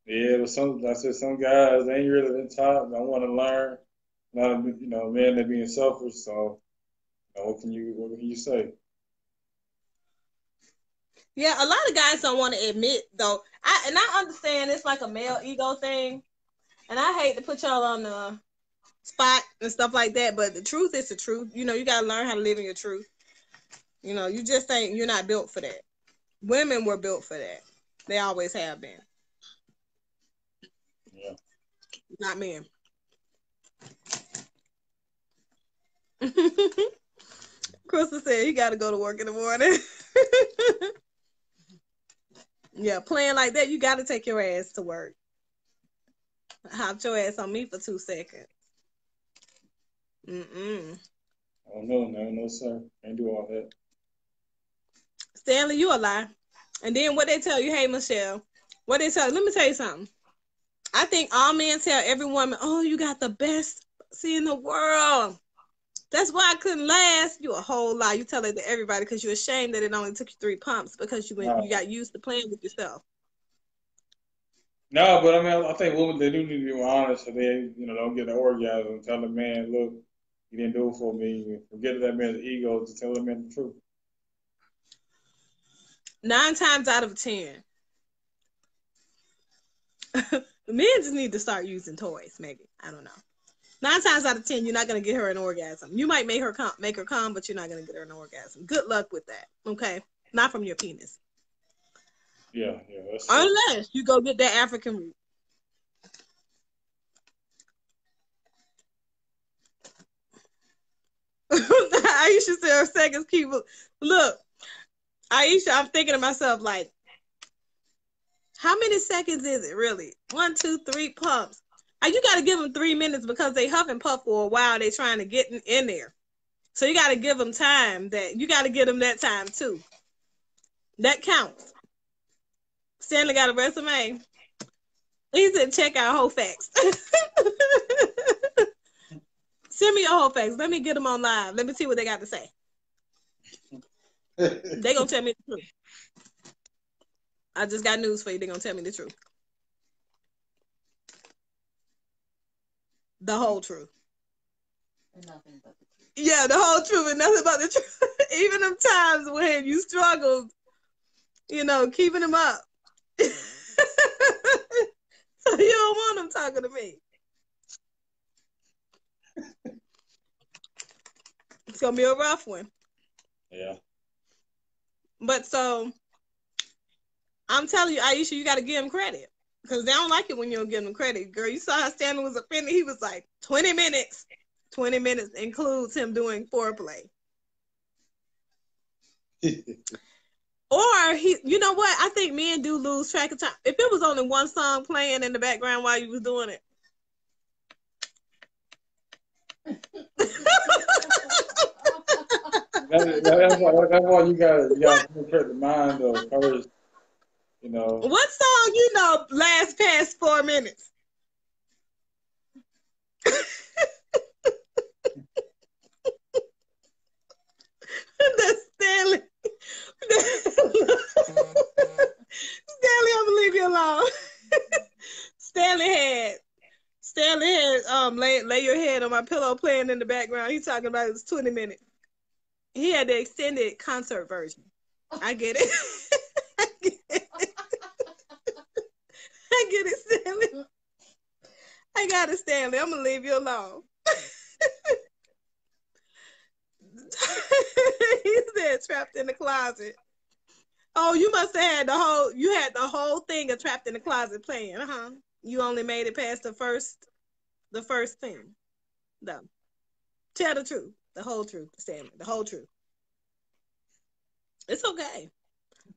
A: Yeah, but some guys ain't really been taught. Don't want to learn. Not men that being selfish. So, what can you say?
B: Yeah, a lot of guys don't want to admit though. I understand it's like a male ego thing, and I hate to put y'all on the spot and stuff like that. But the truth is the truth. You gotta learn how to live in your truth. You just ain't. You're not built for that. Women were built for that. They always have been.
A: Yeah.
B: Not men. Crystal said he got to go to work in the morning. Yeah, playing like that, you got to take your ass to work. Hop your ass on me for 2 seconds.
A: Oh no, sir. Can't do all that.
B: Stanley, you a lie. And then what they tell you, hey Michelle, what they tell you, let me tell you something. I think all men tell every woman, oh, you got the best pussy in the world. That's why I couldn't last. You a whole lie. You tell it to everybody because you're ashamed that it only took you 3 pumps because you got used to playing with yourself.
A: No, but I mean, I think women, they do need to be honest, so they, don't get an orgasm. Tell the man, look, you didn't do it for me. Forget that man's ego. Just tell the man the truth.
B: 9 times out of 10, men just need to start using toys. Maybe, I don't know. 9 times out of 10, you're not gonna get her an orgasm. You might make her come, but you're not gonna get her an orgasm. Good luck with that. Okay, not from your penis.
A: Yeah.
B: Unless you go get that African root. Aisha said her seconds keep. Look, Aisha, I'm thinking to myself, like, how many seconds is it really? 1, 2, 3 pumps. You got to give them 3 minutes because they huff and puff for a while. They trying to get in there. So you got to give them time. You got to give them that time too. That counts. Stanley got a resume. He said, check out whole facts. Send me your whole facts. Let me get them on live. Let me see what they got to say. They gonna tell me the truth. I just got news for you. They gonna tell me the truth. The whole truth.
C: And nothing but the truth.
B: Yeah, the whole truth and nothing but the truth. Even them times when you struggled, keeping them up. So you don't want them talking to me. It's gonna be a rough one.
A: Yeah.
B: But so I'm telling you, Aisha, you gotta give them credit. Because they don't like it when you don't give them credit. Girl, you saw how Stanley was offended. He was like, 20 minutes. 20 minutes includes him doing foreplay. Or you know what? I think men do lose track of time. If it was only one song playing in the background while you was doing it.
A: That's why you got to protect the mind though first.
B: What song last past 4 minutes? That's Stanley. Stanley, I'm gonna leave you alone. Stanley had lay your head on my pillow playing in the background. He's talking about it was 20 minutes. He had the extended concert version. I get it. I get it, Stanley. I got it, Stanley. I'm gonna leave you alone. He said trapped in the closet. Oh, you must have had the whole thing of Trapped in the Closet playing, huh? You only made it past the first thing. No. Tell the truth. The whole truth, Stanley. The whole truth. It's okay.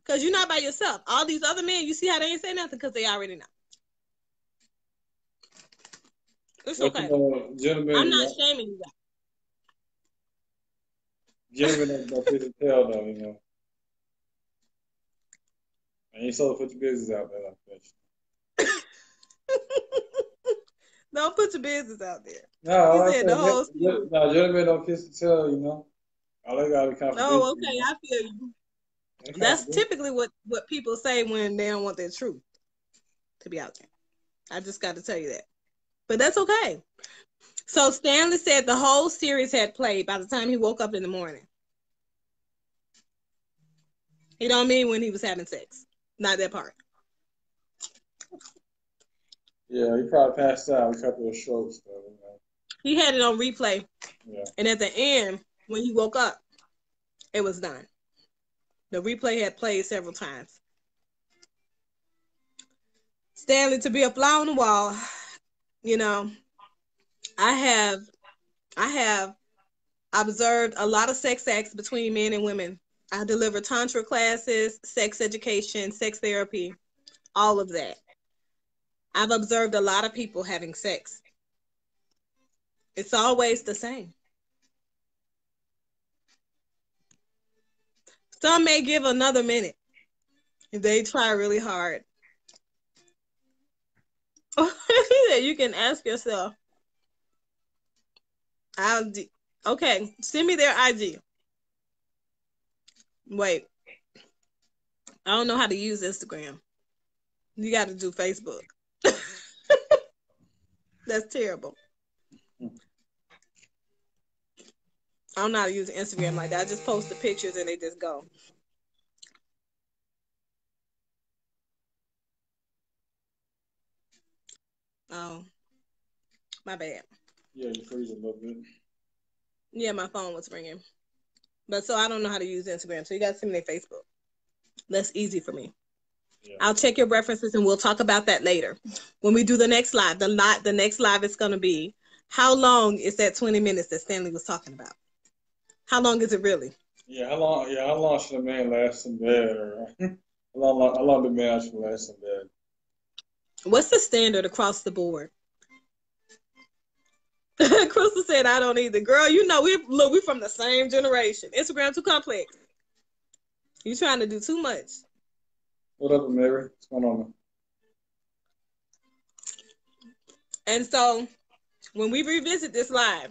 B: Because you're not by yourself. All these other men, you see how they ain't say nothing because they already know. It's okay.
A: Gentlemen,
B: I'm not shaming you guys.
A: Gentlemen don't fit the tell though, And you sort of put your business out there like that.
B: Don't put your business out there.
A: No,
B: he said the whole
A: no, gentlemen don't kiss the tail, All they got to confidential.
B: Oh, okay, I feel you. That's typically what people say when they don't want their truth to be out there. I just got to tell you that. But that's okay. So Stanley said the whole series had played by the time he woke up in the morning. He don't mean when he was having sex. Not that part.
A: Yeah, he probably passed out a couple of strokes though.
B: He had it on replay.
A: Yeah.
B: And at the end, when he woke up, it was done. The replay had played several times. Stanley, to be a fly on the wall, I have observed a lot of sex acts between men and women. I deliver tantra classes, sex education, sex therapy, all of that. I've observed a lot of people having sex. It's always the same. Some may give another minute if they try really hard. You can ask yourself, Okay, send me their IG. Wait, I don't know how to use Instagram. You got to do Facebook. That's terrible. I don't know how to use Instagram like that. I just post the pictures and they just go. Oh, my bad.
A: Yeah, you freeze a little bit.
B: Yeah, my phone was ringing. But so I don't know how to use Instagram. So you got to send me their Facebook. That's easy for me.
A: Yeah.
B: I'll check your references and we'll talk about that later. When we do the next live, the next live is going to be, how long is that 20 minutes that Stanley was talking about? How long is it really?
A: Yeah, how long? Yeah, how long should a man last in bed, or how long the man should last in bed?
B: What's the standard across the board? Crystal said, I don't either. Girl, you know, we from the same generation. Instagram too complex. You trying to do too much.
A: What up, Mary? What's going on?
B: And so when we revisit this live,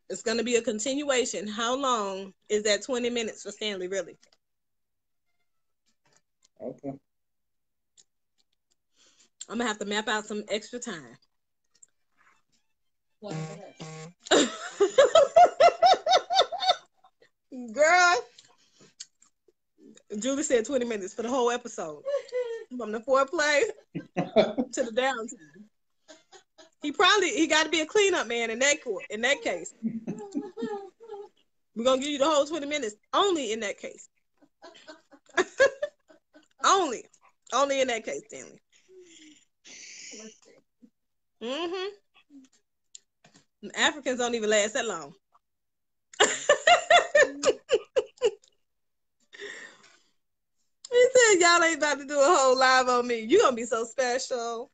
B: it's going to be a continuation. How long is that 20 minutes for Stanley, really?
A: Okay.
B: I'm going to have to map out some extra time.
C: What's
B: Girl, Julie said 20 minutes for the whole episode. From the foreplay to the downtime. He got to be a cleanup man in that case. We're going to give you the whole 20 minutes only in that case. Only in that case, Stanley. Mm-hmm. Africans don't even last that long. He said, y'all ain't about to do a whole live on me. You're going to be so special.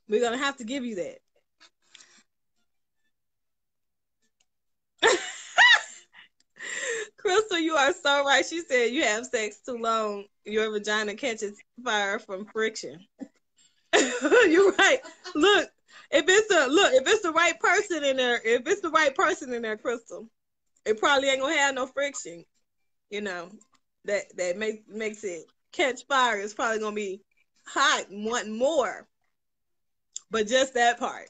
B: We're going to have to give you that. Crystal, you are so right. She said you have sex too long, your vagina catches fire from friction. You're right. Look, if it's the right person in there, Crystal, it probably ain't gonna have no friction. You know, that makes it catch fire. It's probably gonna be hot and wanting more. But just that part.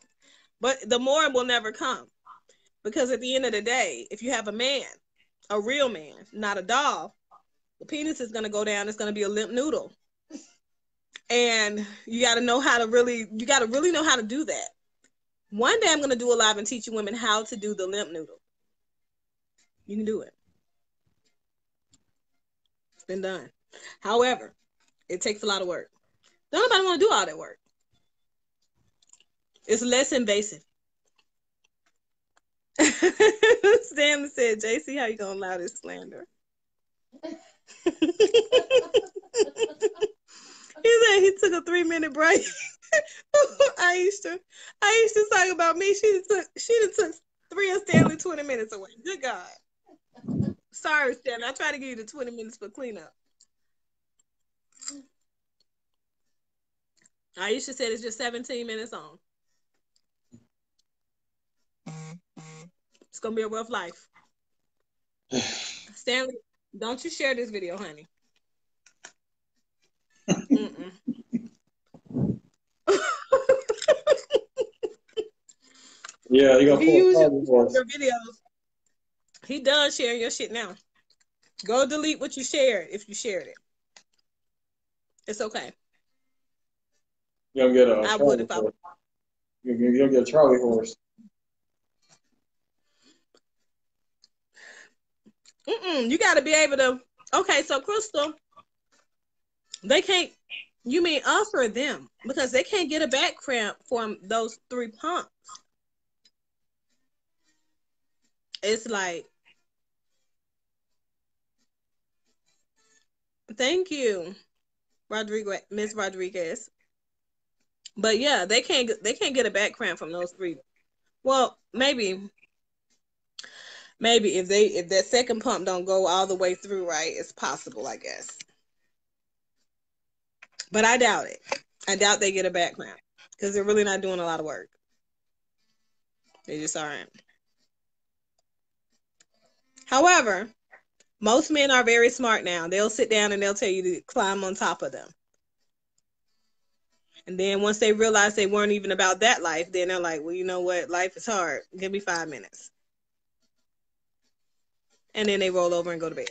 B: But the more will never come. Because at the end of the day, if you have a man, a real man, not a doll, the penis is gonna go down, it's gonna be a limp noodle. And you gotta really know how to do that. One day I'm gonna do a live and teach you women how to do the limp noodle. You can do it. It's been done. However, it takes a lot of work. Don't nobody want to do all that work. It's less invasive. Stanley said, JC, how you gonna allow this slander? He said he took a 3-minute break. Aisha talking about me. She took 3 of Stanley 20 minutes away. Good God. Sorry, Stanley. I tried to give you the 20 minutes for cleanup. Aisha said it's just 17 minutes on. It's gonna be a rough life. Stanley, don't you share this video, honey.
A: Yeah, you gonna pull
B: your videos. He done sharing your shit now. Go delete what you shared if you shared it. It's okay.
A: You'll get a
B: I would if I would.
A: You'll get a Charlie horse.
B: You got to be able to. Okay, so Crystal, they can't. You mean us or them? Because they can't get a back cramp from those 3 pumps. It's like, thank you, Miss Rodriguez. But yeah, they can't get a back cramp from those 3. Well, maybe if that second pump don't go all the way through right, it's possible, I guess. But I doubt it. I doubt they get a back cramp because they're really not doing a lot of work. They just aren't. However, most men are very smart now. They'll sit down and they'll tell you to climb on top of them. And then once they realize they weren't even about that life, then they're like, well, you know what? Life is hard. Give me 5 minutes. And then they roll over and go to bed.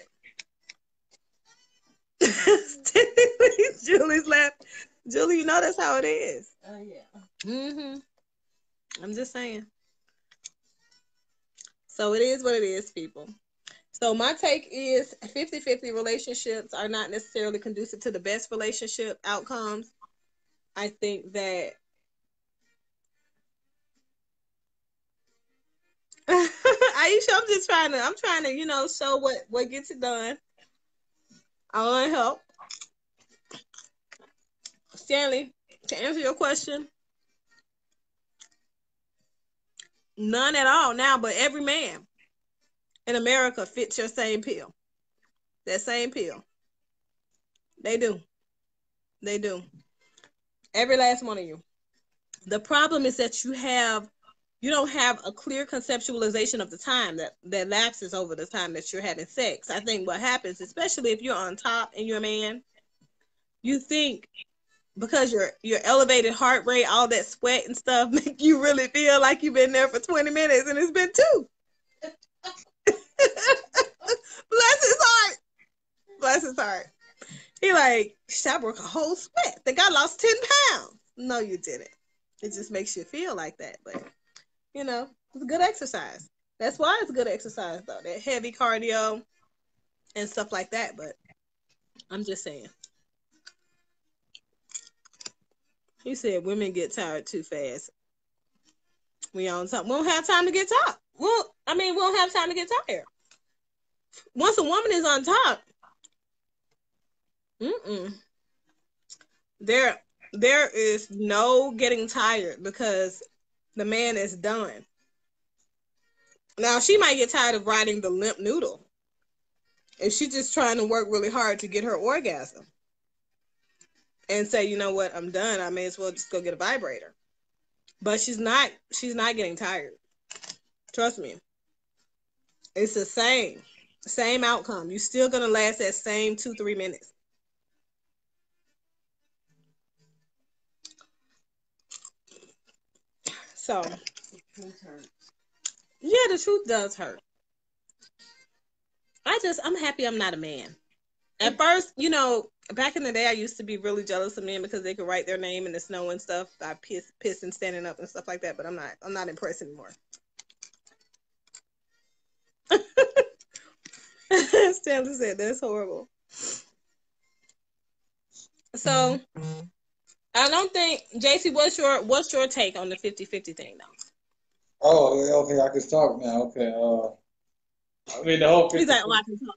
B: Julie's left. Julie, you know that's how it is.
C: Oh, yeah.
B: I'm just saying. So it is what it is, people. So my take is 50-50 relationships are not necessarily conducive to the best relationship outcomes. I think that Aisha, I'm trying to, show what gets it done. I want to help. Stanley, to answer your question, none at all now, but every man in America fits your same pill. That same pill. They do. They do. Every last one of you. The problem is that you don't have a clear conceptualization of the time that lapses over the time that you're having sex. I think what happens, especially if you're on top and you're a man, you think because your elevated heart rate, all that sweat and stuff, make you really feel like you've been there for 20 minutes and it's been 2. Bless his heart. Bless his heart. He like, I broke a whole sweat. I think I lost 10 pounds. No, you didn't. It just makes you feel like that. But, it's a good exercise. That's why it's good exercise, though. That heavy cardio and stuff like that. But I'm just saying. He said women get tired too fast. We don't have time to get tired. We don't have time to get tired. Once a woman is on top, there is no getting tired because the man is done. Now, she might get tired of riding the limp noodle if she's just trying to work really hard to get her orgasm and say, you know what, I'm done. I may as well just go get a vibrator. But she's not getting tired. Trust me. It's the same outcome. You're still going to last that same 2-3 minutes. So,
C: The truth hurts.
B: Yeah, the truth does hurt. I'm happy I'm not a man. At first, back in the day, I used to be really jealous of men because they could write their name in the snow and stuff. I piss and standing up and stuff like that, but I'm not impressed anymore. Stanley said that's horrible. So I don't think, JC, what's your take on the 50-50 thing though?
A: Oh, okay, I can talk now. Okay. The whole 50.
B: He's like, I can talk.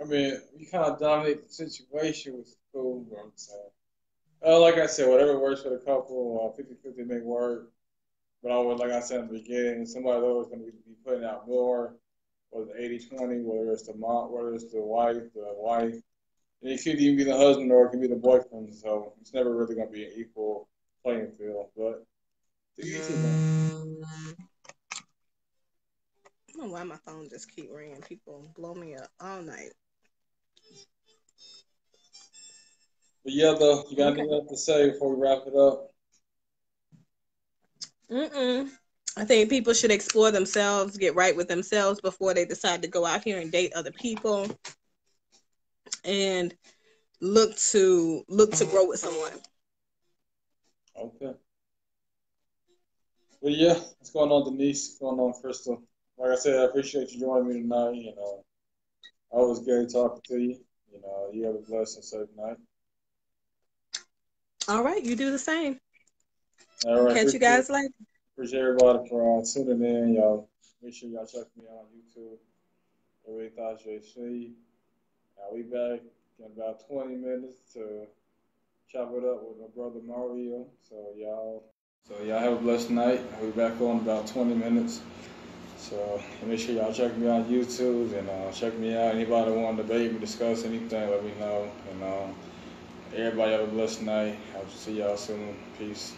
A: You kind of dominate the situation with school. I'm saying. Like I said, whatever works for the couple, 50-50 may work. But like I said in the beginning, somebody always going to be putting out more, whether it's 80-20, whether it's the mom, whether it's the wife. And it could even be the husband or it could be the boyfriend. So it's never really going to be an equal playing field. But to each his own.
B: I don't know why my phone just keep ringing. People blow me up all night.
A: But yeah, though, you got anything else to say before we wrap it up?
B: I think people should explore themselves, get right with themselves before they decide to go out here and date other people, and look to grow with someone.
A: Okay. Well, yeah, what's going on, Denise? What's going on, Crystal? Like I said, I appreciate you joining me tonight. Always good talking to you. You have a blessed and safe night.
B: All right, you do the same.
A: All right.
B: Catch you guys later.
A: Appreciate everybody for tuning in. Y'all, make sure y'all check me out on YouTube. Everybody Thoughts JC. I'll be back in about 20 minutes to chop it up with my brother Mario. So y'all have a blessed night. I'll be back on about 20 minutes. So make sure y'all check me out on YouTube and check me out. Anybody want to debate me, discuss anything, let me know. And everybody have a blessed night. I'll see y'all soon. Peace.